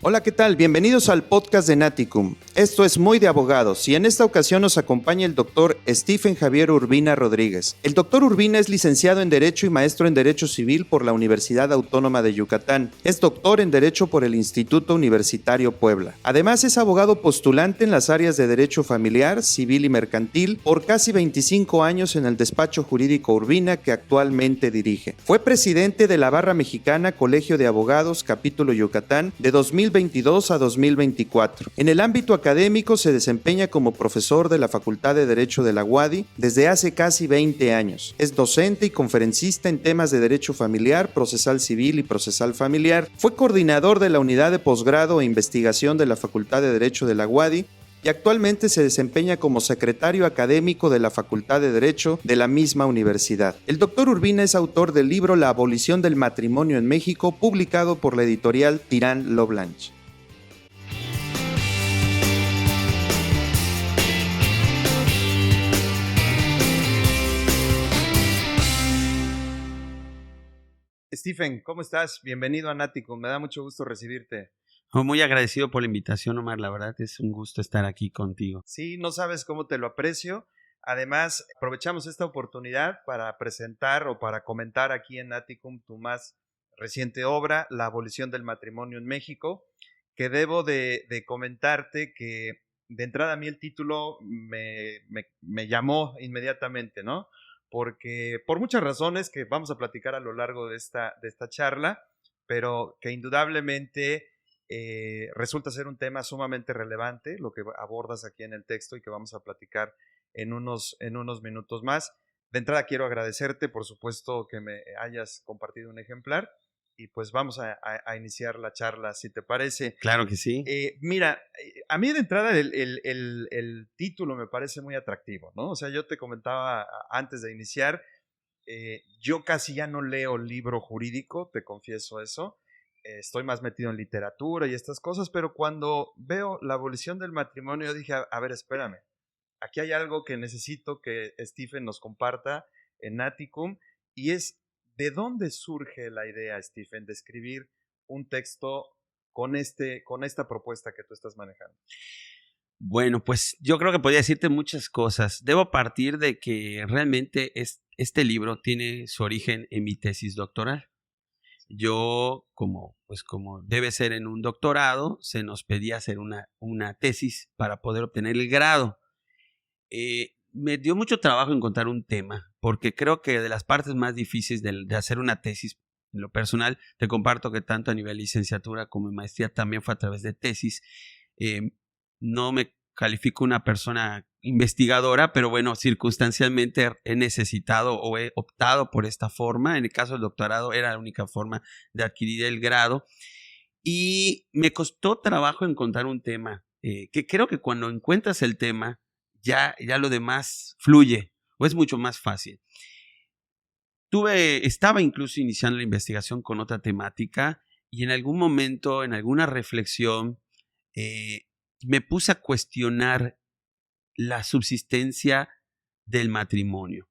Hola, ¿qué tal? Bienvenidos al podcast de Naticum. Esto es Muy de Abogados y en esta ocasión nos acompaña el doctor Stephen Javier Urbina Rodríguez. El doctor Urbina es licenciado en Derecho y maestro en Derecho Civil por la Universidad Autónoma de Yucatán. Es doctor en Derecho por el Instituto Universitario Puebla. Además es abogado postulante en las áreas de Derecho Familiar, Civil y Mercantil por casi 25 años en el despacho jurídico Urbina que actualmente dirige. Fue presidente de la Barra Mexicana Colegio de Abogados, capítulo Yucatán, de 2022 a 2024. En el ámbito académico se desempeña como profesor de la Facultad de Derecho de la UADY desde hace casi 20 años. Es docente y conferencista en temas de derecho familiar, procesal civil y procesal familiar. Fue coordinador de la unidad de posgrado e investigación de la Facultad de Derecho de la UADY y actualmente se desempeña como secretario académico de la Facultad de Derecho de la misma universidad. El doctor Urbina es autor del libro La abolición del matrimonio en México, publicado por la editorial Tirán Lo Blanche. Stephen, ¿cómo estás? Bienvenido a Naticum, me da mucho gusto recibirte. Muy agradecido por la invitación, Omar. La verdad es un gusto estar aquí contigo. Sí, no sabes cómo te lo aprecio. Además, aprovechamos esta oportunidad para presentar o para comentar aquí en Naticum tu más reciente obra, La abolición del matrimonio en México, que debo de comentarte que de entrada a mí el título me llamó inmediatamente, ¿no? Porque por muchas razones que vamos a platicar a lo largo de esta charla, pero que indudablemente resulta ser un tema sumamente relevante, lo que abordas aquí en el texto y que vamos a platicar en unos minutos más. De entrada quiero agradecerte, por supuesto, que me hayas compartido un ejemplar y pues vamos a iniciar la charla, si te parece. Claro que sí. Mira, a mí de entrada el título me parece muy atractivo, ¿no? O sea, yo te comentaba antes de iniciar, yo casi ya no leo libro jurídico, te confieso eso. Estoy más metido en literatura y estas cosas, pero cuando veo la abolición del matrimonio dije, a ver, espérame, aquí hay algo que necesito que Stephen nos comparta en Naticum y es de dónde surge la idea, Stephen, de escribir un texto con esta propuesta que tú estás manejando. Bueno, pues yo creo que podría decirte muchas cosas. Debo partir de que realmente este libro tiene su origen en mi tesis doctoral. Yo, como debe ser en un doctorado, se nos pedía hacer una tesis para poder obtener el grado. Me dio mucho trabajo encontrar un tema, porque creo que de las partes más difíciles de hacer una tesis, en lo personal, te comparto que tanto a nivel licenciatura como en maestría también fue a través de tesis. No me califico una persona investigadora, pero bueno, circunstancialmente he necesitado o he optado por esta forma. En el caso del doctorado era la única forma de adquirir el grado. Y me costó trabajo encontrar un tema, que creo que cuando encuentras el tema, ya lo demás fluye o es mucho más fácil. Estaba incluso iniciando la investigación con otra temática y en algún momento, en alguna reflexión, me puse a cuestionar la subsistencia del matrimonio.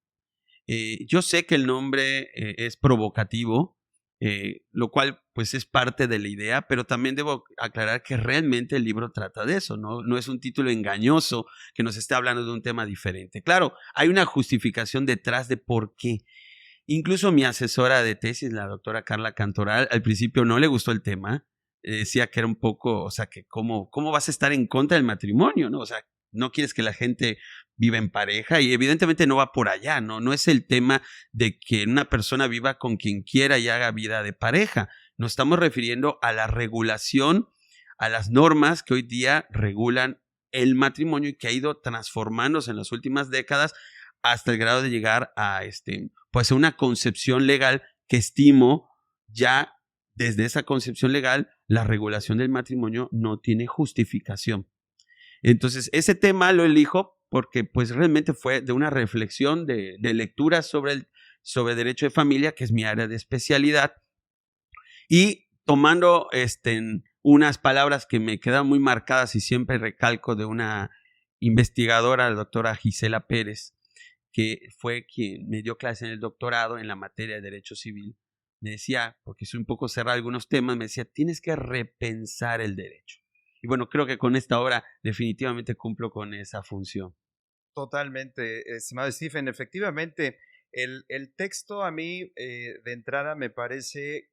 Yo sé que el nombre es provocativo, lo cual pues es parte de la idea, pero también debo aclarar que realmente el libro trata de eso, no es un título engañoso que nos esté hablando de un tema diferente. Claro, hay una justificación detrás de por qué. Incluso mi asesora de tesis, la doctora Carla Cantoral, al principio no le gustó el tema, decía que era un poco, o sea, que cómo vas a estar en contra del matrimonio, ¿no? O sea, no quieres que la gente viva en pareja y evidentemente no va por allá, ¿no? No es el tema de que una persona viva con quien quiera y haga vida de pareja. Nos estamos refiriendo a la regulación, a las normas que hoy día regulan el matrimonio y que ha ido transformándose en las últimas décadas hasta el grado de llegar a pues a una concepción legal que estimo ya desde esa concepción legal la regulación del matrimonio no tiene justificación. Entonces, ese tema lo elijo porque pues realmente fue de una reflexión de lectura sobre derecho de familia, que es mi área de especialidad, y tomando unas palabras que me quedan muy marcadas y siempre recalco de una investigadora, la doctora Gisela Pérez, que fue quien me dio clase en el doctorado en la materia de derecho civil, me decía, porque soy un poco cerrado a algunos temas, me decía, tienes que repensar el derecho. Y bueno, creo que con esta obra definitivamente cumplo con esa función. Totalmente, estimado Stephen. Efectivamente, el texto a mí de entrada me parece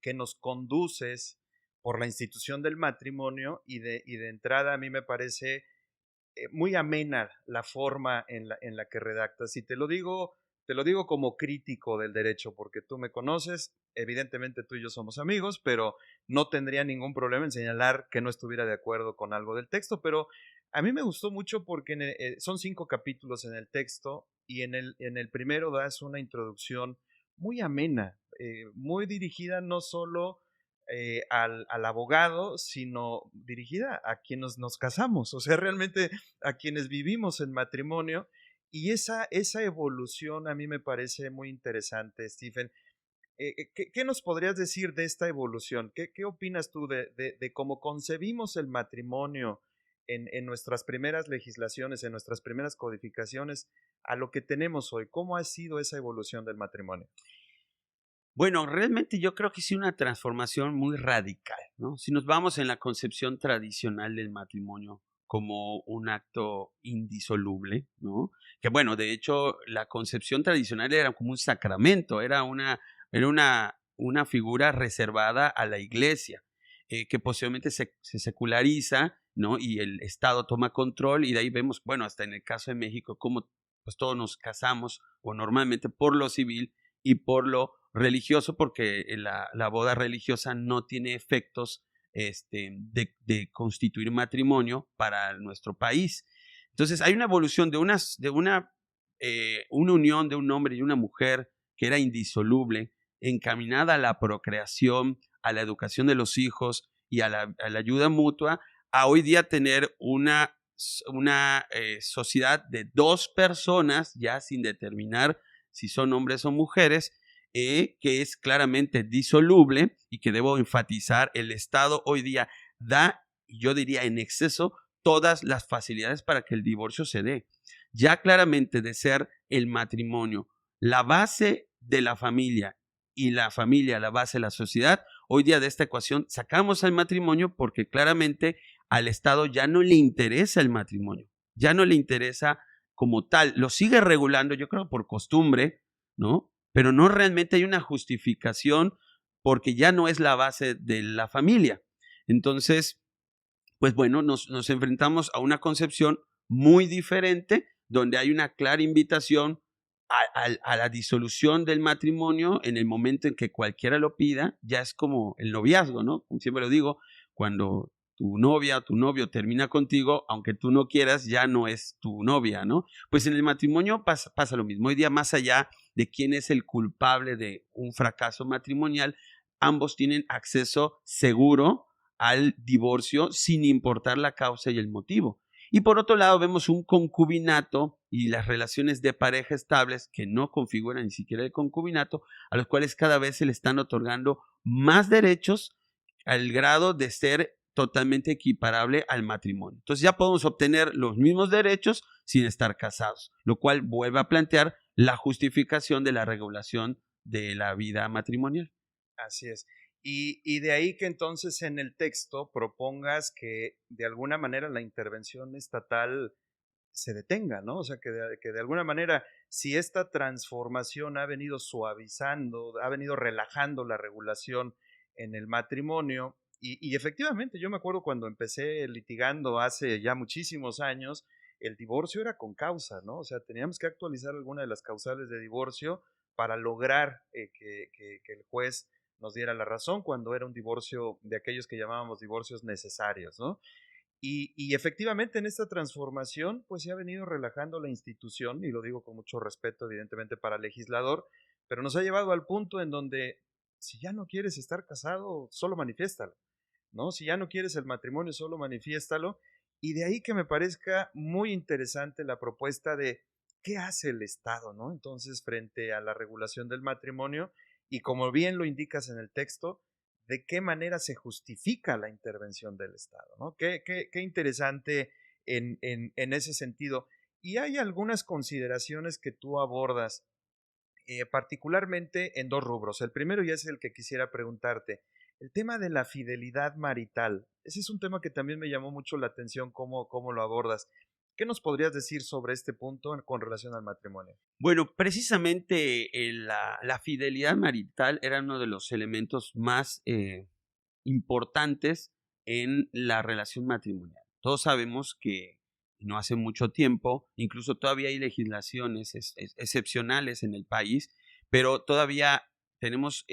que nos conduces por la institución del matrimonio y de entrada a mí me parece muy amena la forma en la que redactas. Y te lo digo como crítico del derecho, porque tú me conoces, evidentemente tú y yo somos amigos, pero no tendría ningún problema en señalar que no estuviera de acuerdo con algo del texto, pero a mí me gustó mucho porque son 5 capítulos en el texto y en el primero das una introducción muy amena, muy dirigida no solo al abogado, sino dirigida a quienes nos casamos, o sea, realmente a quienes vivimos en matrimonio. Y esa evolución a mí me parece muy interesante, Stephen. ¿Qué nos podrías decir de esta evolución? ¿Qué opinas tú de cómo concebimos el matrimonio en nuestras primeras legislaciones, en nuestras primeras codificaciones, a lo que tenemos hoy? ¿Cómo ha sido esa evolución del matrimonio? Bueno, realmente yo creo que sí una transformación muy radical, ¿no? Si nos vamos en la concepción tradicional del matrimonio como un acto indisoluble, ¿no? Que bueno, de hecho, la concepción tradicional era como un sacramento, era una figura reservada a la iglesia, que posteriormente se seculariza, ¿no? Y el Estado toma control y de ahí vemos, bueno, hasta en el caso de México, cómo pues todos nos casamos o normalmente por lo civil y por lo religioso, porque la boda religiosa no tiene efectos de constituir matrimonio para nuestro país. Entonces hay una evolución una unión de un hombre y una mujer que era indisoluble, encaminada a la procreación, a la educación de los hijos y a la ayuda mutua, a hoy día tener una sociedad de 2 personas, ya sin determinar si son hombres o mujeres, que es claramente disoluble y que debo enfatizar, el Estado hoy día da, yo diría en exceso, todas las facilidades para que el divorcio se dé. Ya claramente de ser el matrimonio la base de la familia y la familia la base de la sociedad, hoy día de esta ecuación sacamos al matrimonio porque claramente al Estado ya no le interesa el matrimonio, ya no le interesa como tal, lo sigue regulando, yo creo por costumbre, ¿no? Pero no realmente hay una justificación porque ya no es la base de la familia. Entonces, pues bueno, nos enfrentamos a una concepción muy diferente donde hay una clara invitación a la disolución del matrimonio en el momento en que cualquiera lo pida. Ya es como el noviazgo, ¿no? Como siempre lo digo, cuando tu novia o tu novio termina contigo, aunque tú no quieras, ya no es tu novia, ¿no? Pues en el matrimonio pasa lo mismo. Hoy día, más allá de quién es el culpable de un fracaso matrimonial, ambos tienen acceso seguro al divorcio sin importar la causa y el motivo. Y por otro lado vemos un concubinato y las relaciones de pareja estables que no configuran ni siquiera el concubinato, a los cuales cada vez se le están otorgando más derechos al grado de ser totalmente equiparable al matrimonio. Entonces ya podemos obtener los mismos derechos sin estar casados, lo cual vuelve a plantear la justificación de la regulación de la vida matrimonial. Así es. Y de ahí que entonces en el texto propongas que de alguna manera la intervención estatal se detenga, ¿no? O sea, que de alguna manera, si esta transformación ha venido suavizando, ha venido relajando la regulación en el matrimonio, y efectivamente, yo me acuerdo cuando empecé litigando hace ya muchísimos años, el divorcio era con causa, ¿no? O sea, teníamos que actualizar alguna de las causales de divorcio para lograr que el juez nos diera la razón cuando era un divorcio de aquellos que llamábamos divorcios necesarios, ¿no? Y efectivamente en esta transformación pues se ha venido relajando la institución, y lo digo con mucho respeto evidentemente para el legislador, pero nos ha llevado al punto en donde si ya no quieres estar casado, solo manifiéstalo, ¿no? Si ya no quieres el matrimonio, solo manifiéstalo. Y de ahí que me parezca muy interesante la propuesta de qué hace el Estado, ¿no? Entonces, frente a la regulación del matrimonio, y como bien lo indicas en el texto, de qué manera se justifica la intervención del Estado, ¿no? Qué interesante en ese sentido. Y hay algunas consideraciones que tú abordas particularmente en dos rubros. El primero, y es el que quisiera preguntarte, el tema de la fidelidad marital. Ese es un tema que también me llamó mucho la atención, cómo lo abordas. ¿Qué nos podrías decir sobre este punto con relación al matrimonio? Bueno, precisamente la fidelidad marital era uno de los elementos más importantes en la relación matrimonial. Todos sabemos que no hace mucho tiempo, incluso todavía hay legislaciones excepcionales en el país, pero todavía tenemos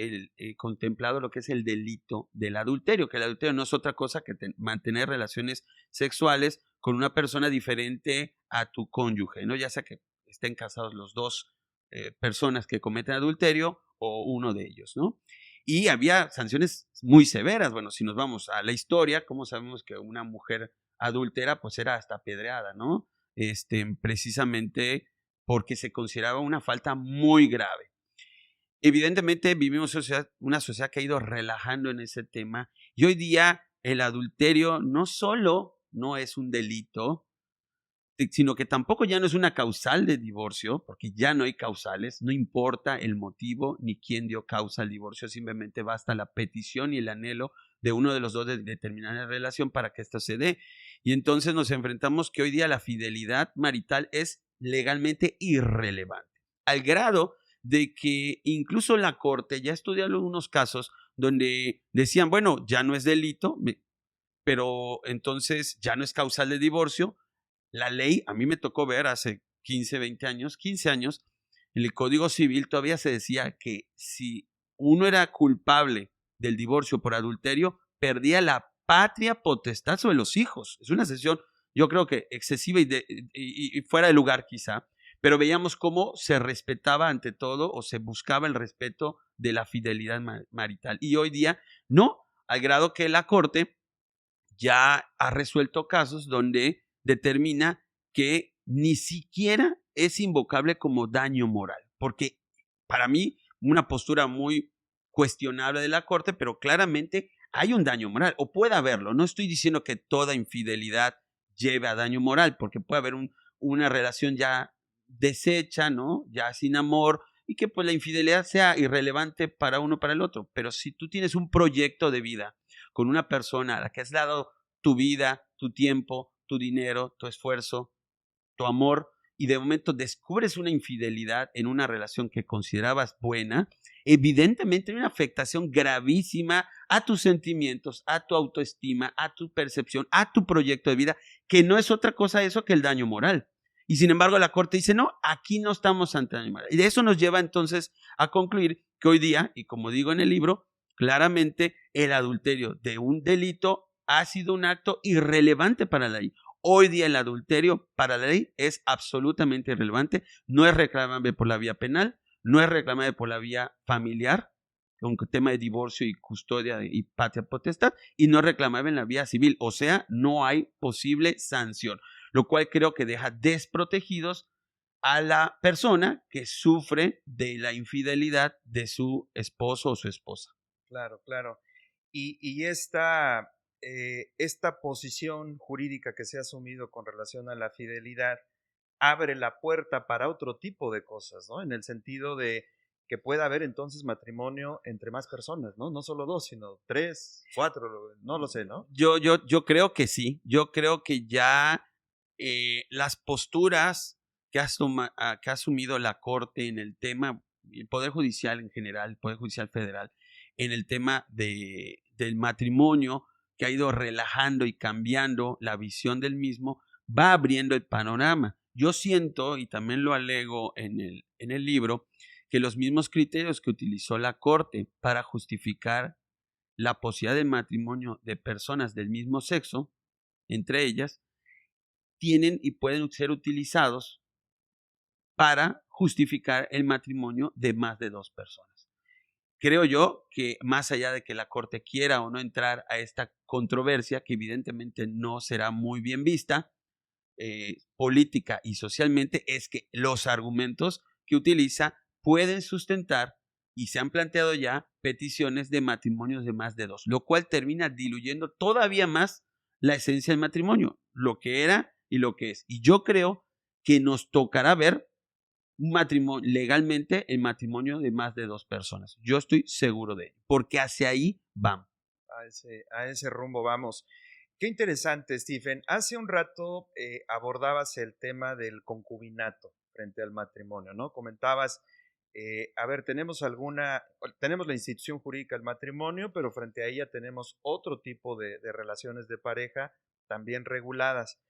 contemplado lo que es el delito del adulterio, que el adulterio no es otra cosa que mantener relaciones sexuales con una persona diferente a tu cónyuge, ¿no? Ya sea que estén casados los dos personas que cometen adulterio o uno de ellos, ¿no? Y había sanciones muy severas. Bueno, si nos vamos a la historia, ¿cómo sabemos que una mujer adúltera pues era hasta apedreada, ¿no? Precisamente porque se consideraba una falta muy grave. Evidentemente vivimos una sociedad que ha ido relajando en ese tema y hoy día el adulterio no solo no es un delito, sino que tampoco ya no es una causal de divorcio, porque ya no hay causales, no importa el motivo ni quién dio causa al divorcio, simplemente basta la petición y el anhelo de uno de los dos de terminar la relación para que esto se dé. Y entonces nos enfrentamos que hoy día la fidelidad marital es legalmente irrelevante, al grado de que incluso la corte ya estudió algunos casos donde decían, bueno, ya no es delito, pero entonces ya no es causal de divorcio. La ley, a mí me tocó ver hace 15 años, en el Código Civil todavía se decía que si uno era culpable del divorcio por adulterio, perdía la patria potestad sobre los hijos. Es una decisión, yo creo que excesiva y fuera de lugar quizá, pero veíamos cómo se respetaba ante todo o se buscaba el respeto de la fidelidad marital. Y hoy día no, al grado que la Corte ya ha resuelto casos donde determina que ni siquiera es invocable como daño moral, porque para mí una postura muy cuestionable de la Corte, pero claramente hay un daño moral, o puede haberlo. No estoy diciendo que toda infidelidad lleve a daño moral, porque puede haber una relación ya deshecha, ¿no? Ya sin amor, y que pues la infidelidad sea irrelevante para uno o para el otro. Pero si tú tienes un proyecto de vida con una persona a la que has dado tu vida, tu tiempo, tu dinero, tu esfuerzo, tu amor, y de momento descubres una infidelidad en una relación que considerabas buena, evidentemente hay una afectación gravísima a tus sentimientos, a tu autoestima, a tu percepción, a tu proyecto de vida, que no es otra cosa eso que el daño moral. Y sin embargo la Corte dice, no, aquí no estamos ante daño moral. Y de eso nos lleva entonces a concluir que hoy día, y como digo en el libro, claramente el adulterio de un delito ha sido un acto irrelevante para la ley. Hoy día el adulterio para la ley es absolutamente irrelevante, no es reclamable por la vía penal, no es reclamable por la vía familiar, con tema de divorcio y custodia y patria potestad, y no es reclamable en la vía civil, o sea, no hay posible sanción, lo cual creo que deja desprotegidos a la persona que sufre de la infidelidad de su esposo o su esposa. Claro, claro. Y esta posición jurídica que se ha asumido con relación a la fidelidad abre la puerta para otro tipo de cosas, ¿no? En el sentido de que pueda haber entonces matrimonio entre más personas, ¿no? No solo dos, sino 3, 4, no lo sé, ¿no? Yo creo que sí, yo creo que ya las posturas que ha asumido la Corte en el tema, el Poder Judicial en general, el Poder Judicial Federal, en el tema del matrimonio, que ha ido relajando y cambiando la visión del mismo, va abriendo el panorama. Yo siento, y también lo alego en el libro, que los mismos criterios que utilizó la Corte para justificar la posibilidad de matrimonio de personas del mismo sexo, entre ellas, tienen y pueden ser utilizados para justificar el matrimonio de más de 2 personas. Creo yo que más allá de que la Corte quiera o no entrar a esta controversia, que evidentemente no será muy bien vista, política y socialmente, es que los argumentos que utiliza pueden sustentar y se han planteado ya peticiones de matrimonios de más de 2, lo cual termina diluyendo todavía más la esencia del matrimonio, lo que era y lo que es. Y yo creo que nos tocará ver un matrimonio, legalmente el matrimonio de más de 2 personas. Yo estoy seguro de ello, porque hacia ahí vamos. A ese rumbo vamos. Qué interesante, Stephen. Hace un rato abordabas el tema del concubinato frente al matrimonio, ¿no? Comentabas, a ver, tenemos la institución jurídica del matrimonio, pero frente a ella tenemos otro tipo de relaciones de pareja también reguladas.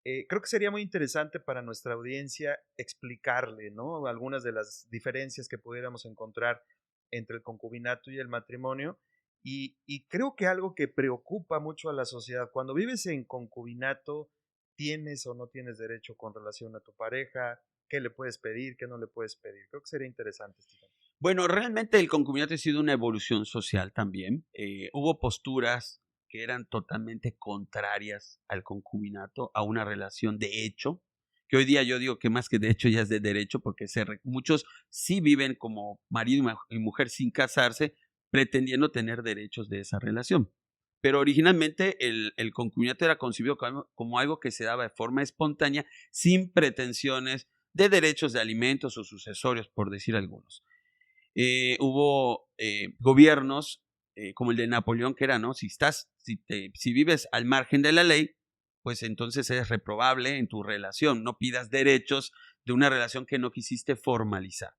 Creo que sería muy interesante para nuestra audiencia explicarle, ¿no? Algunas de las diferencias que pudiéramos encontrar entre el concubinato y el matrimonio. Y creo que algo que preocupa mucho a la sociedad, cuando vives en concubinato, tienes o no tienes derecho con relación a tu pareja, qué le puedes pedir, qué no le puedes pedir. Creo que sería interesante, Stephen. Bueno, realmente el concubinato ha sido una evolución social también. Hubo posturas que eran totalmente contrarias al concubinato, a una relación de hecho, que hoy día yo digo que más que de hecho ya es de derecho, porque muchos sí viven como marido y mujer sin casarse, pretendiendo tener derechos de esa relación. Pero originalmente el concubinato era concebido como algo que se daba de forma espontánea, sin pretensiones de derechos de alimentos o sucesorios, por decir algunos. Hubo gobiernos como el de Napoleón, que era, ¿no? Si vives al margen de la ley, pues entonces eres reprobable en tu relación, no pidas derechos de una relación que no quisiste formalizar.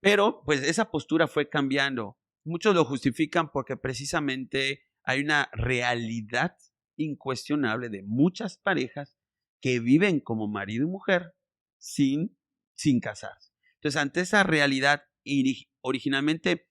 Pero pues esa postura fue cambiando. Muchos lo justifican porque precisamente hay una realidad incuestionable de muchas parejas que viven como marido y mujer sin casarse. Entonces, ante esa realidad originalmente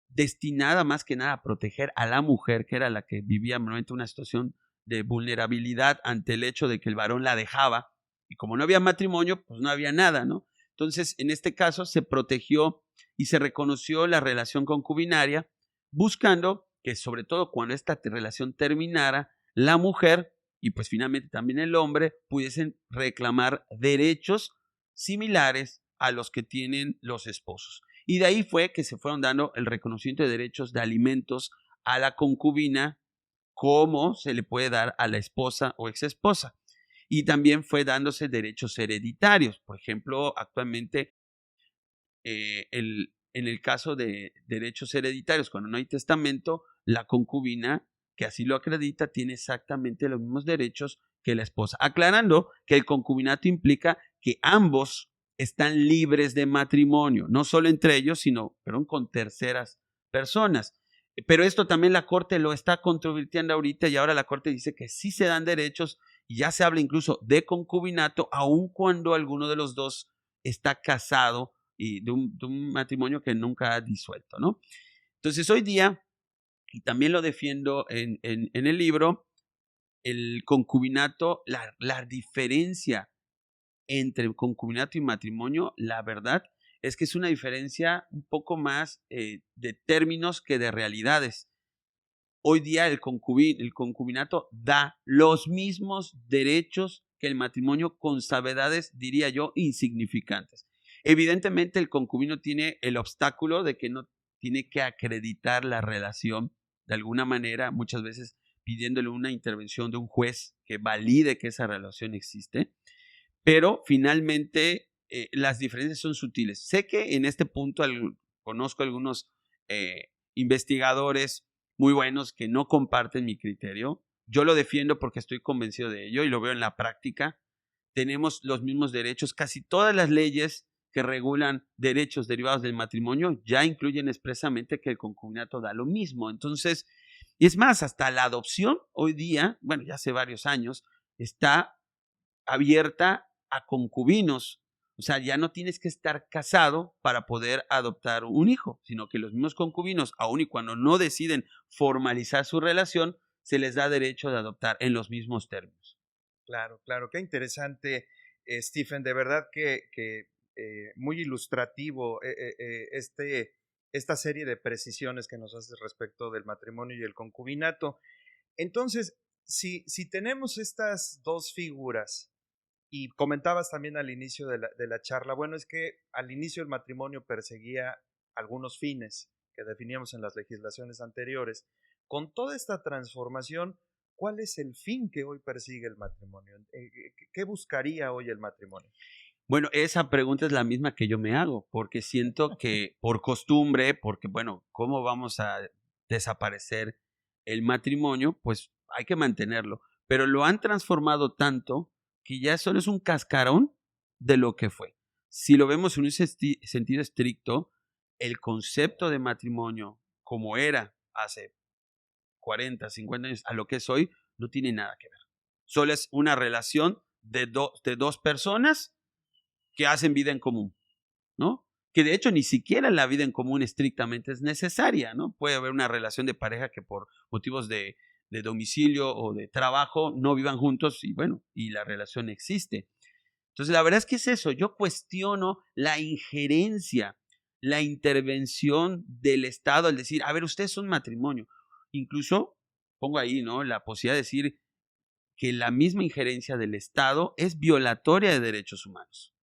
destinada más que nada a proteger a la mujer, que era la que vivía normalmente una situación de vulnerabilidad ante el hecho de que el varón la dejaba, y como no había matrimonio, pues no había nada, ¿no? Entonces, en este caso, se protegió y se reconoció la relación concubinaria, buscando que, sobre todo cuando esta relación terminara, la mujer y pues finalmente también el hombre pudiesen reclamar derechos similares a los que tienen los esposos. Y de ahí fue que se fueron dando el reconocimiento de derechos de alimentos a la concubina, como se le puede dar a la esposa o exesposa. Y también fue dándose derechos hereditarios. Por ejemplo, actualmente, en el caso de derechos hereditarios, cuando no hay testamento, la concubina, que así lo acredita, tiene exactamente los mismos derechos que la esposa. Aclarando que el concubinato implica que ambos están libres de matrimonio, no solo entre ellos, sino con terceras personas. Pero esto también la Corte lo está controvirtiendo ahorita, y ahora la Corte dice que sí se dan derechos y ya se habla incluso de concubinato, aun cuando alguno de los dos está casado y de un matrimonio que nunca ha disuelto, ¿no? Entonces hoy día, y también lo defiendo en el libro, el concubinato, la diferencia entre concubinato y matrimonio, la verdad es que es una diferencia un poco más de términos que de realidades. Hoy día el concubinato da los mismos derechos que el matrimonio, con salvedades, diría yo, insignificantes. Evidentemente el concubino tiene el obstáculo de que no tiene que acreditar la relación de alguna manera, muchas veces pidiéndole una intervención de un juez que valide que esa relación existe, pero finalmente las diferencias son sutiles. Sé que en este punto conozco algunos investigadores muy buenos que no comparten mi criterio. Yo lo defiendo porque estoy convencido de ello y lo veo en la práctica. Tenemos los mismos derechos. Casi todas las leyes que regulan derechos derivados del matrimonio ya incluyen expresamente que el concubinato da lo mismo. Entonces, y es más, hasta la adopción hoy día, bueno, ya hace varios años, está abierta a concubinos. O sea, ya no tienes que estar casado para poder adoptar un hijo, sino que los mismos concubinos, aun y cuando no deciden formalizar su relación, se les da derecho de adoptar en los mismos términos. Claro, claro, qué interesante, Stephen, de verdad que muy ilustrativo esta serie de precisiones que nos haces respecto del matrimonio y el concubinato. Entonces, si tenemos estas dos figuras, y comentabas también al inicio de la charla, bueno, es que al inicio el matrimonio perseguía algunos fines que definíamos en las legislaciones anteriores. Con toda esta transformación, ¿cuál es el fin que hoy persigue el matrimonio? ¿Qué buscaría hoy el matrimonio? Bueno, esa pregunta es la misma que yo me hago, porque siento que por costumbre, porque bueno, ¿cómo vamos a desaparecer el matrimonio? Pues hay que mantenerlo, pero lo han transformado tanto que ya solo es un cascarón de lo que fue. Si lo vemos en un sentido estricto, el concepto de matrimonio como era hace 40, 50 años a lo que es hoy, no tiene nada que ver. Solo es una relación de dos personas que hacen vida en común, ¿no? Que de hecho ni siquiera la vida en común estrictamente es necesaria, ¿no? Puede haber una relación de pareja que por motivos de domicilio o de trabajo no vivan juntos y bueno, y la relación existe. Entonces, la verdad es que es eso, yo cuestiono la injerencia, la intervención del Estado al decir, a ver, ustedes son matrimonio. Incluso pongo ahí, ¿no? La posibilidad de decir que la misma injerencia del Estado es violatoria de derechos humanos.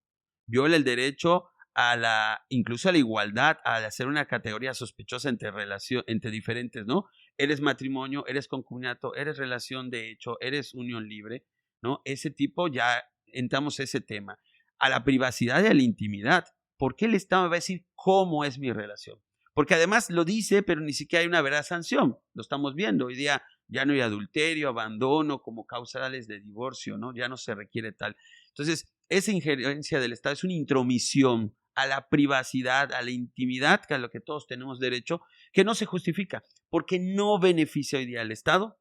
Viola el derecho a incluso a la igualdad, a hacer una categoría sospechosa entre diferentes, ¿no? Eres matrimonio, eres concubinato, eres relación de hecho, eres unión libre, ¿no? Ese tipo ya entramos a ese tema. A la privacidad y a la intimidad. ¿Por qué el Estado me va a decir cómo es mi relación? Porque además lo dice, pero ni siquiera hay una verdadera sanción. Lo estamos viendo. Hoy día ya no hay adulterio, abandono como causales de divorcio, ¿no? Ya no se requiere tal. Entonces, esa injerencia del Estado es una intromisión a la privacidad, a la intimidad, que a lo que todos tenemos derecho, que no se justifica, porque no beneficia hoy día al Estado.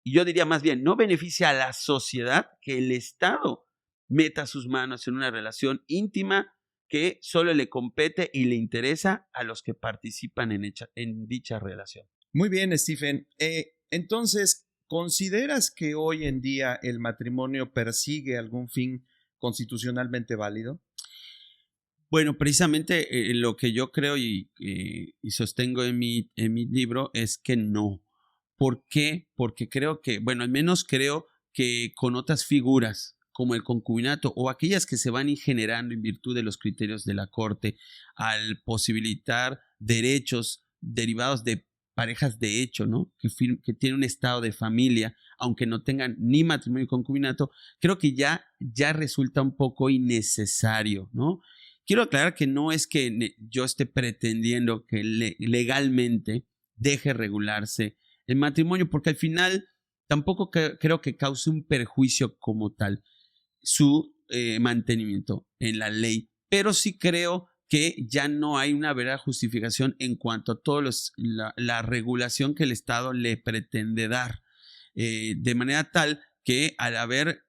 Y yo diría más bien, no beneficia a la sociedad que el Estado meta sus manos en una relación íntima que solo le compete y le interesa a los que participan en dicha relación. Muy bien, Stephen. Entonces, ¿consideras que hoy en día el matrimonio persigue algún fin constitucionalmente válido? Bueno, precisamente lo que yo creo y sostengo en mi libro es que no. ¿Por qué? Porque creo que, bueno, al menos creo que con otras figuras como el concubinato o aquellas que se van generando en virtud de los criterios de la Corte al posibilitar derechos derivados de parejas de hecho, ¿no? Que tienen un estado de familia, aunque no tengan ni matrimonio ni concubinato, creo que ya resulta un poco innecesario, ¿no? Quiero aclarar que no es que yo esté pretendiendo que legalmente deje regularse el matrimonio, porque al final tampoco creo que cause un perjuicio como tal su mantenimiento en la ley, pero sí creo que ya no hay una verdadera justificación en cuanto a toda la regulación que el Estado le pretende dar, de manera tal que al haber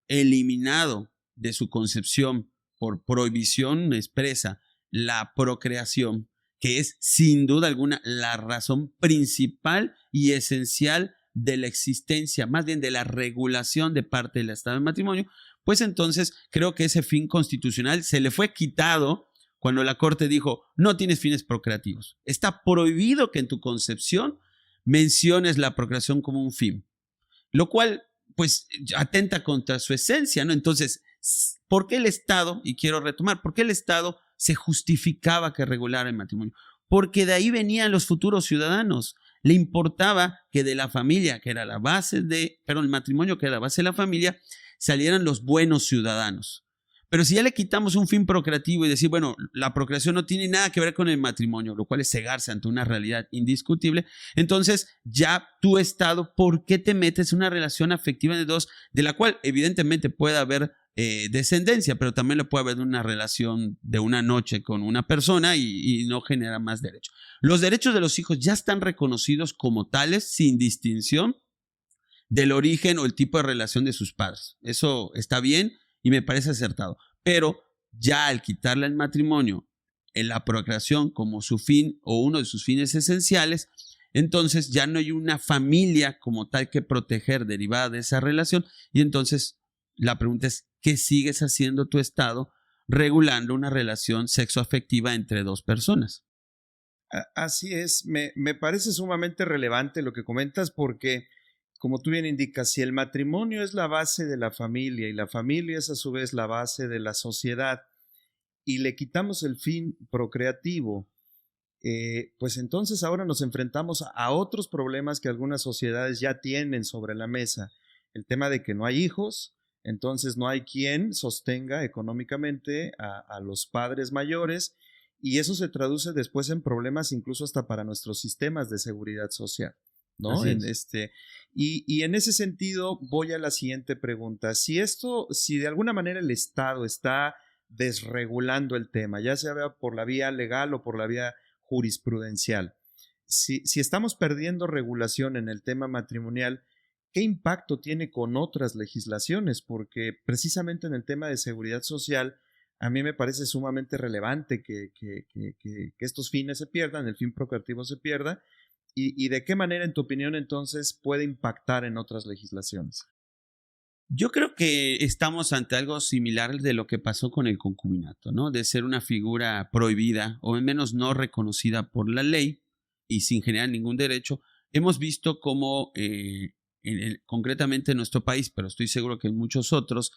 eliminado de su concepción por prohibición expresa la procreación, que es sin duda alguna la razón principal y esencial de la existencia, más bien de la regulación de parte del Estado del matrimonio, pues entonces creo que ese fin constitucional se le fue quitado cuando la Corte dijo, no tienes fines procreativos. Está prohibido que en tu concepción menciones la procreación como un fin, lo cual pues atenta contra su esencia, ¿no? Entonces, ¿por qué el Estado, y quiero retomar, por qué el Estado se justificaba que regulara el matrimonio? Porque de ahí venían los futuros ciudadanos. Le importaba que de la familia, que era la base el matrimonio, que era la base de la familia, salieran los buenos ciudadanos. Pero si ya le quitamos un fin procreativo y decir, bueno, la procreación no tiene nada que ver con el matrimonio, lo cual es cegarse ante una realidad indiscutible, entonces ya tu Estado, ¿por qué te metes en una relación afectiva de dos, de la cual evidentemente puede haber descendencia, pero también le puede haber una relación de una noche con una persona y no genera más derechos? Los derechos de los hijos ya están reconocidos como tales, sin distinción del origen o el tipo de relación de sus padres. Eso está bien y me parece acertado. Pero ya al quitarle el matrimonio en la procreación como su fin o uno de sus fines esenciales, entonces ya no hay una familia como tal que proteger derivada de esa relación. Y entonces la pregunta es, ¿qué sigues haciendo tu Estado regulando una relación sexoafectiva entre dos personas? Así es, me parece sumamente relevante lo que comentas porque, como tú bien indicas, si el matrimonio es la base de la familia y la familia es a su vez la base de la sociedad y le quitamos el fin procreativo, pues entonces ahora nos enfrentamos a otros problemas que algunas sociedades ya tienen sobre la mesa. El tema de que no hay hijos, Entonces no hay quien sostenga económicamente a los padres mayores y eso se traduce después en problemas incluso hasta para nuestros sistemas de seguridad social, ¿no? Así es. Y en ese sentido voy a la siguiente pregunta. Si de alguna manera el Estado está desregulando el tema, ya sea por la vía legal o por la vía jurisprudencial, si estamos perdiendo regulación en el tema matrimonial, ¿qué impacto tiene con otras legislaciones? Porque precisamente en el tema de seguridad social, a mí me parece sumamente relevante que estos fines se pierdan, el fin procreativo se pierda, y de qué manera, en tu opinión, entonces, puede impactar en otras legislaciones. Yo creo que estamos ante algo similar de lo que pasó con el concubinato, ¿no? De ser una figura prohibida o al menos no reconocida por la ley y sin generar ningún derecho. Hemos visto cómo, concretamente en nuestro país, pero estoy seguro que en muchos otros,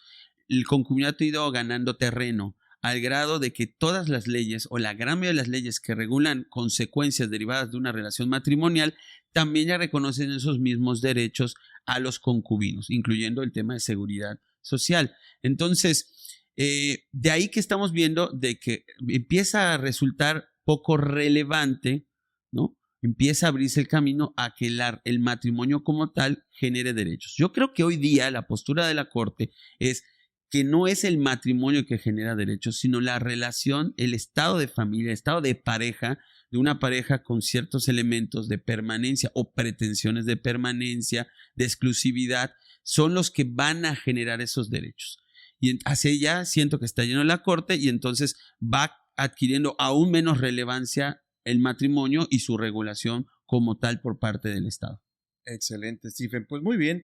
el concubinato ha ido ganando terreno al grado de que todas las leyes o la gran mayoría de las leyes que regulan consecuencias derivadas de una relación matrimonial también ya reconocen esos mismos derechos a los concubinos, incluyendo el tema de seguridad social. Entonces, de ahí que estamos viendo de que empieza a resultar poco relevante, ¿no? Empieza a abrirse el camino a que el matrimonio como tal genere derechos. Yo creo que hoy día la postura de la Corte es que no es el matrimonio que genera derechos, sino la relación, el estado de familia, el estado de pareja, de una pareja con ciertos elementos de permanencia o pretensiones de permanencia, de exclusividad, son los que van a generar esos derechos. Y hacia allá siento que está lleno la Corte y entonces va adquiriendo aún menos relevancia el matrimonio y su regulación como tal por parte del Estado. Excelente, Stephen. Pues muy bien.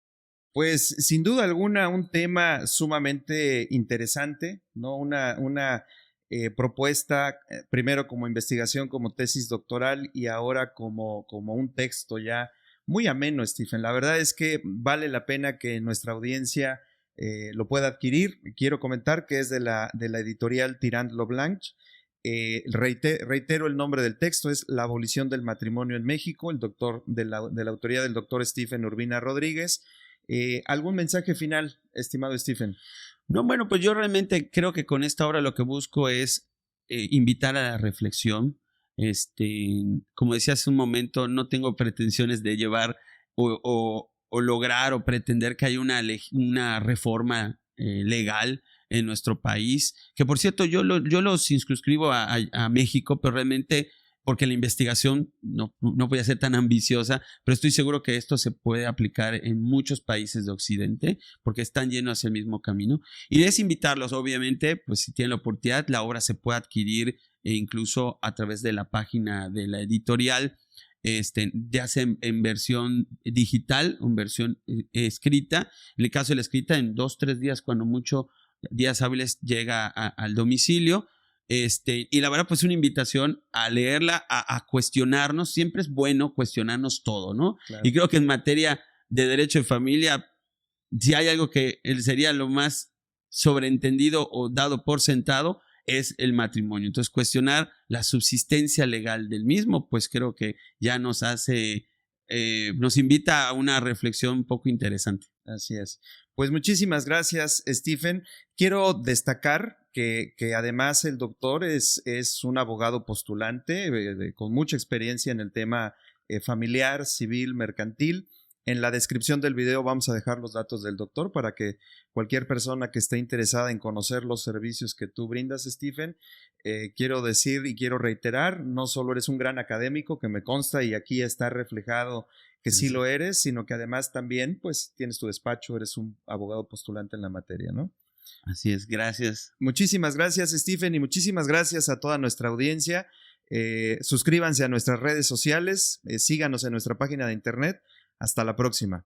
Pues sin duda alguna un tema sumamente interesante, ¿no? Una propuesta, primero como investigación, como tesis doctoral y ahora como un texto ya muy ameno, Stephen. La verdad es que vale la pena que nuestra audiencia lo pueda adquirir. Quiero comentar que es de la editorial Tirant lo Blanche. Reitero el nombre del texto, es La abolición del matrimonio en México, de la autoría del doctor Stephen Urbina Rodríguez. ¿Algún mensaje final, estimado Stephen? No, bueno, pues yo realmente creo que con esta obra lo que busco es invitar a la reflexión. Como decía hace un momento, no tengo pretensiones de llevar o lograr o pretender que haya una reforma legal en nuestro país, que por cierto yo los circunscribo a México, pero realmente porque la investigación no voy a ser tan ambiciosa, pero estoy seguro que esto se puede aplicar en muchos países de Occidente, porque están llenos hacia el mismo camino. Y es invitarlos, obviamente, pues si tienen la oportunidad, la obra se puede adquirir incluso a través de la página de la editorial, ya sea en versión digital o en versión escrita. En el caso de la escrita, en 2-3 días, cuando mucho, días hábiles, llega al domicilio. Y la verdad, pues una invitación a leerla, a cuestionarnos. Siempre es bueno cuestionarnos todo, ¿no? Claro. Y creo que en materia de derecho de familia, si hay algo que sería lo más sobreentendido o dado por sentado, es el matrimonio. Entonces, cuestionar la subsistencia legal del mismo, pues creo que ya nos invita a una reflexión un poco interesante. Así es. Pues muchísimas gracias, Stephen. Quiero destacar que además el doctor es un abogado postulante con mucha experiencia en el tema familiar, civil, mercantil. En la descripción del video vamos a dejar los datos del doctor para que cualquier persona que esté interesada en conocer los servicios que tú brindas, Stephen, quiero decir y quiero reiterar, no solo eres un gran académico, que me consta y aquí está reflejado que sí lo eres, sino que además también pues tienes tu despacho, eres un abogado postulante en la materia, ¿no? Así es, gracias. Muchísimas gracias, Stephen, y muchísimas gracias a toda nuestra audiencia. Suscríbanse a nuestras redes sociales, síganos en nuestra página de internet. Hasta la próxima.